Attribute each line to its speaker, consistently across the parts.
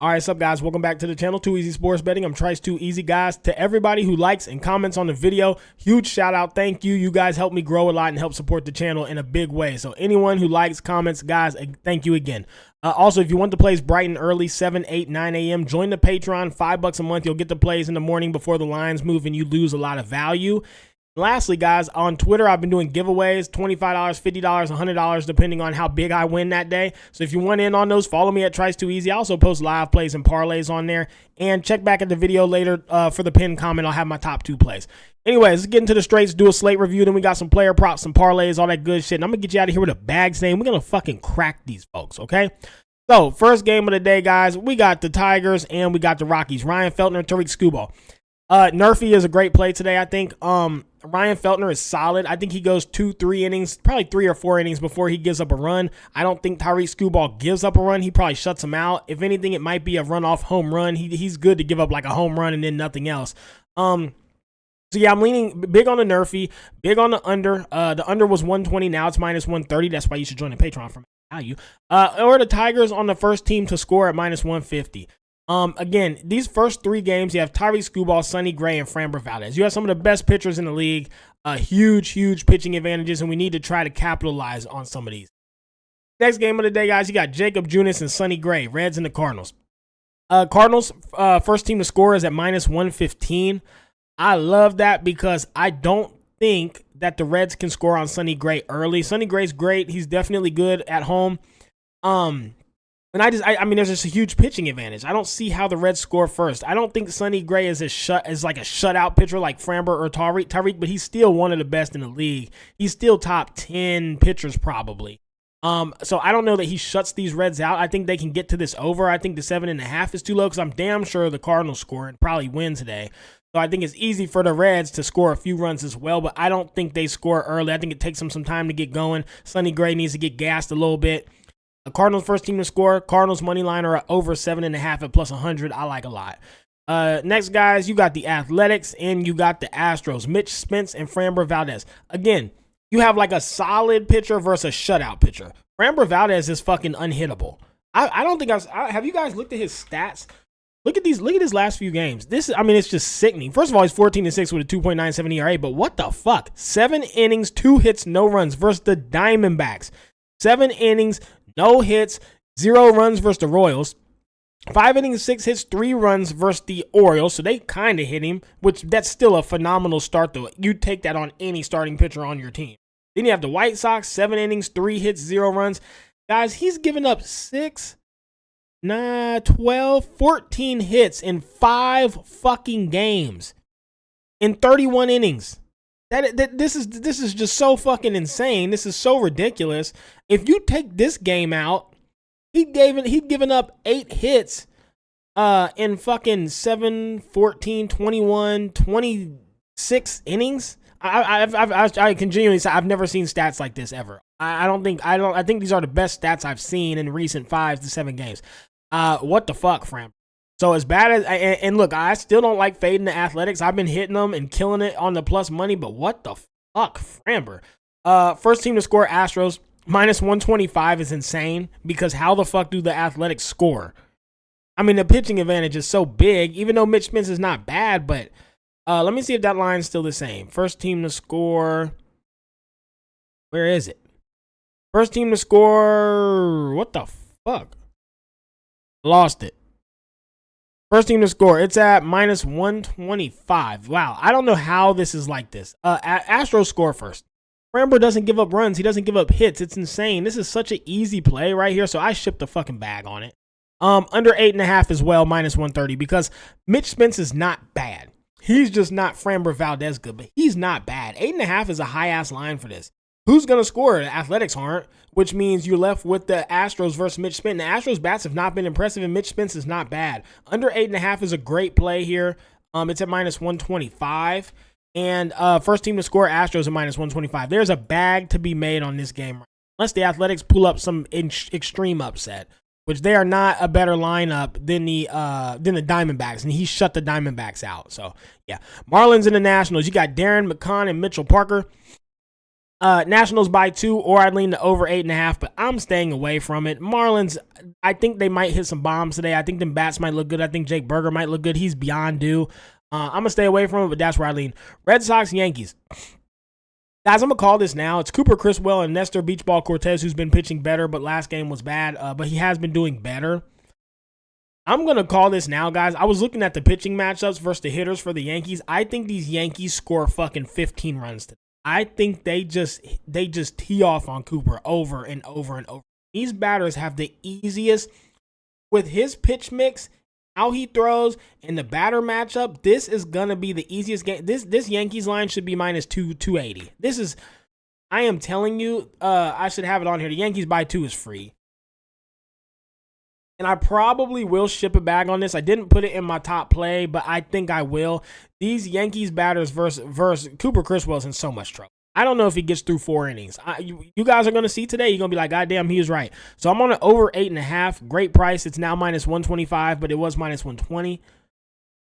Speaker 1: All right, what's up, guys? Welcome back to the channel, Too Easy Sports Betting. I'm Trice Too Easy, guys. To everybody who likes and comments on the video, huge shout out. Thank you. You guys help me grow a lot and help support the channel in a big way. So anyone who likes, comments, guys, thank you again. Also, if you want the plays bright and early, 7, 8, 9 a.m., join the Patreon. $5 a month. You'll get the plays in the morning before the lines move, and you lose a lot of value. Lastly, guys, on Twitter, I've been doing giveaways, $25, $50, $100, depending on how big I win that day. So if you want in on those, follow me at Trice Too Easy. I also post live plays and parlays on there. And check back at the video later for the pinned comment. I'll have my top 2 plays. Anyways, let's get into the straights, do a slate review. Then we got some player props, some parlays, all that good shit. And I'm going to get you out of here with a bag saying we're going to fucking crack these folks, okay? So, first game of the day, guys, we got the Tigers and we got the Rockies. Ryan Feltner, Tariq Skubal. Nerfy is a great play today, I think. Ryan Feltner is solid. I think he goes 2-3 innings, probably 3 or 4 innings before he gives up a run. I don't think Tariq Skubal gives up a run. He probably shuts him out. If anything, it might be a runoff home run. He's good to give up like a home run and then nothing else. So yeah, I'm leaning big on the Nerfy, big on the under. The under was 120. Now it's minus 130. That's why you should join the Patreon for value. Or the Tigers on the first team to score at minus 150. Again, these first 3 games, you have Tariq Skubal, Sonny Gray, and Framber Valdez. You have some of the best pitchers in the league, huge pitching advantages, and we need to try to capitalize on some of these. Next game of the day, guys, you got Jacob Junis and Sonny Gray, Reds and the Cardinals. Cardinals, first team to score is at minus 115. I love that because I don't think that the Reds can score on Sonny Gray early. Sonny Gray's great. He's definitely good at home. And I mean, there's just a huge pitching advantage. I don't see how the Reds score first. I don't think Sonny Gray is like a shutout pitcher like Framber or Tariq, but he's still one of the best in the league. He's still top 10 pitchers probably. So I don't know that he shuts these Reds out. I think they can get to this over. I think the 7.5 is too low because I'm damn sure the Cardinals score and probably win today. So I think it's easy for the Reds to score a few runs as well, but I don't think they score early. I think it takes them some time to get going. Sonny Gray needs to get gassed a little bit. The Cardinals first team to score. Cardinals money line are over 7.5 at plus 100. I like a lot. Next, guys, you got the Athletics and you got the Astros. Mitch Spence and Framber Valdez. Again, you have like a solid pitcher versus a shutout pitcher. Framber Valdez is fucking unhittable. I don't think have you guys looked at his stats? Look at his last few games. It's just sickening. First of all, he's 14-6 with a 2.97 ERA, but what the fuck? 7 innings, 2 hits, no runs versus the Diamondbacks. 7 innings, no hits, 0 runs versus the Royals. 5 innings, 6 hits, 3 runs versus the Orioles. So they kind of hit him, which that's still a phenomenal start, though. You'd take that on any starting pitcher on your team. Then you have the White Sox, 7 innings, 3 hits, 0 runs. Guys, he's given up 6, 9, 12, 14 hits in 5 fucking games in 31 innings. This is just so fucking insane. This is so ridiculous. If you take this game out, he'd given up 8 hits in fucking 7, 14, 21, 26 innings. I can genuinely say I've never seen stats like this ever. I think these are the best stats I've seen in recent 5 to 7 games. What the fuck, Fram? So as bad as, and look, I still don't like fading the Athletics. I've been hitting them and killing it on the plus money, but what the fuck, Framber? First team to score, Astros, minus 125 is insane because how the fuck do the Athletics score? I mean, the pitching advantage is so big, even though Mitch Spence is not bad, but let me see if that line's still the same. First team to score, where is it? First team to score, what the fuck? Lost it. First team to score, it's at minus 125. Wow, I don't know how this is like this. Astros score first. Framber doesn't give up runs. He doesn't give up hits. It's insane. This is such an easy play right here, so I shipped the fucking bag on it. Under 8.5 as well, minus 130, because Mitch Spence is not bad. He's just not Framber Valdez good, but he's not bad. 8.5 is a high-ass line for this. Who's going to score? The Athletics aren't, which means you're left with the Astros versus Mitch Spence. The Astros bats have not been impressive, and Mitch Spence is not bad. Under 8.5 is a great play here. It's at minus 125. And first team to score, Astros at minus 125. There's a bag to be made on this game, unless the Athletics pull up some extreme upset, which they are not a better lineup than the Diamondbacks, and he shut the Diamondbacks out. So, yeah. Marlins and the Nationals, you got Darren McCann and Mitchell Parker. Nationals by 2, or I'd lean to over 8.5, but I'm staying away from it. Marlins, I think they might hit some bombs today. I think them bats might look good. I think Jake Berger might look good. He's beyond due. I'm going to stay away from it, but that's where I lean. Red Sox, Yankees. Guys, I'm going to call this now. It's Cooper Criswell and Nestor Beachball Cortez, who's been pitching better, but last game was bad, but he has been doing better. I'm going to call this now, guys. I was looking at the pitching matchups versus the hitters for the Yankees. I think these Yankees score fucking 15 runs today. I think they just tee off on Cooper over and over and over. These batters have the easiest, with his pitch mix, how he throws, and the batter matchup. This is gonna be the easiest game. This Yankees line should be minus 280. This is, I am telling you, I should have it on here. The Yankees by 2 is free. And I probably will ship a bag on this. I didn't put it in my top play, but I think I will. These Yankees batters versus Cooper Criswell's in so much trouble. I don't know if he gets through 4 innings. You guys are going to see today. You're going to be like, God damn, he was right. So I'm on an over 8.5. Great price. It's now minus 125, but it was minus 120.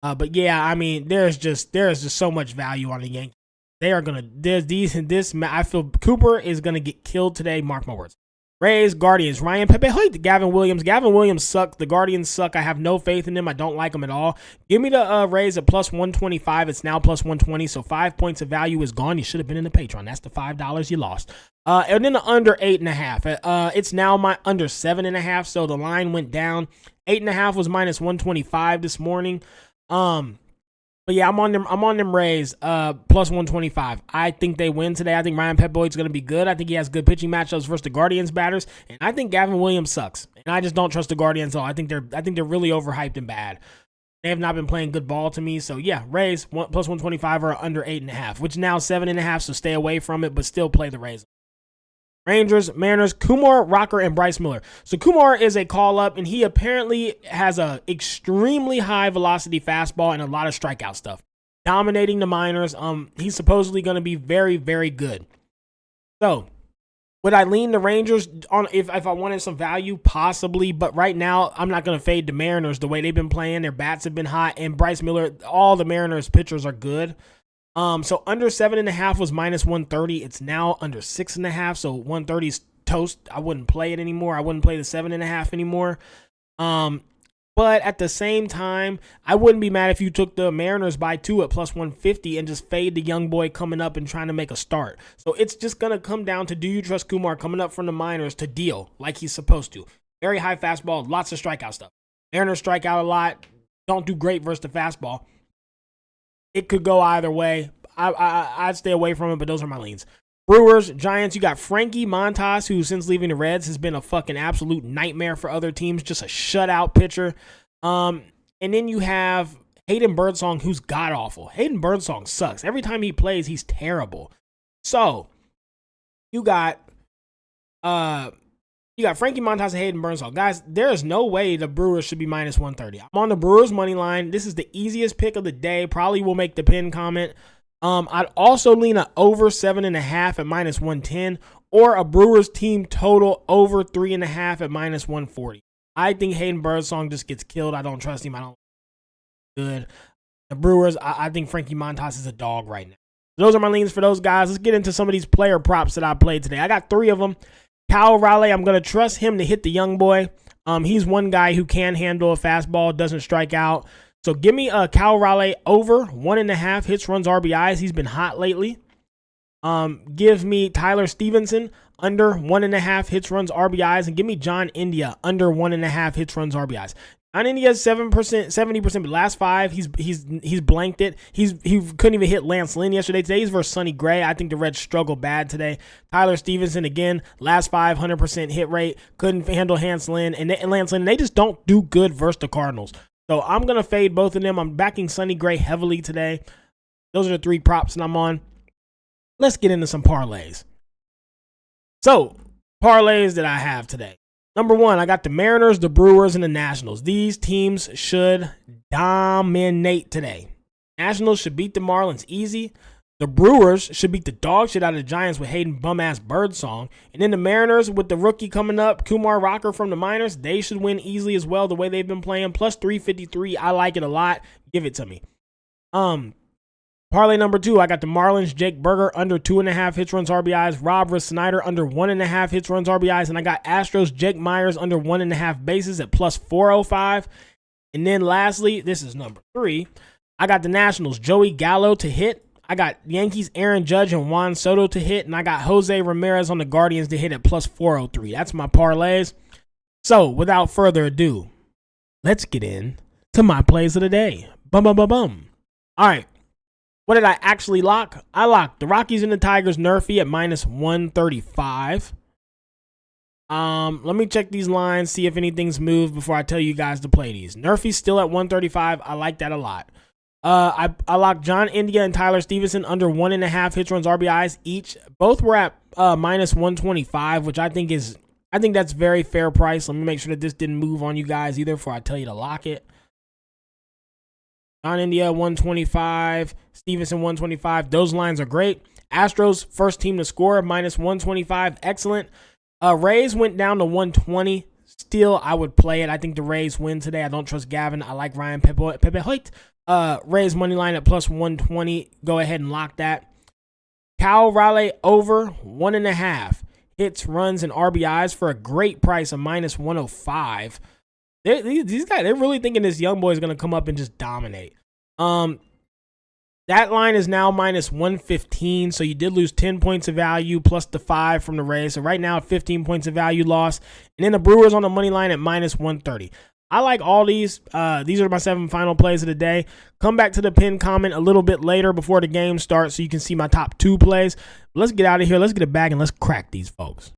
Speaker 1: But yeah, I mean, there's just so much value on the Yankees. They are going to, there's these and this. I feel Cooper is going to get killed today. Mark my words. Rays, Guardians, Ryan Pepe, Gavin Williams. Gavin Williams sucks. The Guardians suck. I have no faith in them. I don't like them at all. Give me the Rays at plus 125. It's now plus 120, so 5 points of value is gone. You should have been in the Patreon. That's the $5 you lost. And then the under 8.5. It's now my under 7.5, so the line went down. 8.5 was minus 125 this morning. But yeah, I'm on them Rays, plus 125. I think they win today. I think Ryan Pep-Boyd's going to be good. I think he has good pitching matchups versus the Guardians batters, and I think Gavin Williams sucks. And I just don't trust the Guardians at all. I think they're really overhyped and bad. They have not been playing good ball to me. So yeah, Rays plus 125 or under 8.5, which now 7.5. So stay away from it, but still play the Rays. Rangers, Mariners, Kumar, Rocker, and Bryce Miller. So Kumar is a call-up, and he apparently has a extremely high-velocity fastball and a lot of strikeout stuff. Dominating the minors. He's supposedly going to be very, very good. So, would I lean the Rangers on if I wanted some value? Possibly, but right now, I'm not going to fade the Mariners the way they've been playing. Their bats have been hot, and Bryce Miller, all the Mariners pitchers are good. So under 7.5 was minus 130. It's now under 6.5. So 130 is toast. I wouldn't play it anymore. I wouldn't play the 7.5 anymore. But at the same time, I wouldn't be mad if you took the Mariners by 2 at plus 150 and just fade the young boy coming up and trying to make a start. So it's just going to come down to, do you trust Kumar coming up from the minors to deal like he's supposed to? Very high fastball, lots of strikeout stuff. Mariners strike out a lot. Don't do great versus the fastball. It could go either way. I'd stay away from it, but those are my leans. Brewers, Giants, you got Frankie Montas, who since leaving the Reds has been a fucking absolute nightmare for other teams, just a shutout pitcher. And then you have Hayden Birdsong, who's god-awful. Hayden Birdsong sucks. Every time he plays, he's terrible. So, you got Frankie Montas and Hayden Birdsong. Guys, there is no way the Brewers should be minus 130. I'm on the Brewers money line. This is the easiest pick of the day. Probably will make the pin comment. I'd also lean a over 7.5 at minus 110, or a Brewers team total over 3.5 at minus 140. I think Hayden Birdsong just gets killed. I don't trust him. I don't good. The Brewers, I think Frankie Montas is a dog right now. Those are my leans for those guys. Let's get into some of these player props that I played today. I got 3 of them. Kyle Raleigh, I'm going to trust him to hit the young boy. He's one guy who can handle a fastball, doesn't strike out. So give me a Kyle Raleigh over 1.5 hits, runs, RBIs. He's been hot lately. Give me Tyler Stevenson under 1.5 hits, runs, RBIs, and give me John India under 1.5 hits, runs, RBIs. John India is 7%, 70%, but last 5 he's blanked it. He couldn't even hit Lance Lynn yesterday. Today he's versus Sonny Gray. I think the Reds struggle bad today. Tyler Stevenson again, last 5 100% hit rate. Couldn't handle Lance Lynn and Lance Lynn. They just don't do good versus the Cardinals. So I'm going to fade both of them. I'm backing Sonny Gray heavily today. Those are the 3 props that I'm on. Let's get into some parlays. So, parlays that I have today. Number 1, I got the Mariners, the Brewers, and the Nationals. These teams should dominate today. Nationals should beat the Marlins easy. The Brewers should beat the dog shit out of the Giants with Hayden bum-ass Birdsong. And then the Mariners with the rookie coming up, Kumar Rocker from the minors, they should win easily as well the way they've been playing. Plus 353, I like it a lot. Give it to me. Parlay number 2, I got the Marlins, Jake Berger, under 2.5 hits, runs, RBIs. Rob Snyder, under 1.5 hits, runs, RBIs. And I got Astros, Jake Myers, under 1.5 bases at plus 405. And then lastly, this is number 3, I got the Nationals, Joey Gallo to hit. I got Yankees, Aaron Judge and Juan Soto to hit. And I got Jose Ramirez on the Guardians to hit at plus 403. That's my parlays. So without further ado, let's get in to my plays of the day. Bum, bum, bum, bum. All right. What did I actually lock? I locked the Rockies and the Tigers nerfy at minus 135. Let me check these lines, see if anything's moved before I tell you guys to play these. Nerfy's still at 135. I like that a lot. I locked John India and Tyler Stevenson under 1.5 hits, runs, RBIs each. Both were at minus 125, which I think that's very fair price. Let me make sure that this didn't move on you guys either before I tell you to lock it. John India 125, Stevenson 125. Those lines are great. Astros first team to score minus 125, excellent. Rays went down to 120. Still, I would play it. I think the Rays win today. I don't trust Gavin. I like Ryan Pepe Hoyt. Rays money line at plus 120. Go ahead and lock that. Cal Raleigh over 1.5 hits, runs, and RBIs for a great price of minus 105. These guys, they're really thinking this young boy is going to come up and just dominate. That line is now minus 115, so you did lose 10 points of value plus the 5 from the Rays. So right now, 15 points of value loss. And then the Brewers on the money line at minus 130. I like all these. These are my 7 final plays of the day. Come back to the pinned comment a little bit later before the game starts so you can see my top 2 plays. Let's get out of here. Let's get it back and let's crack these folks.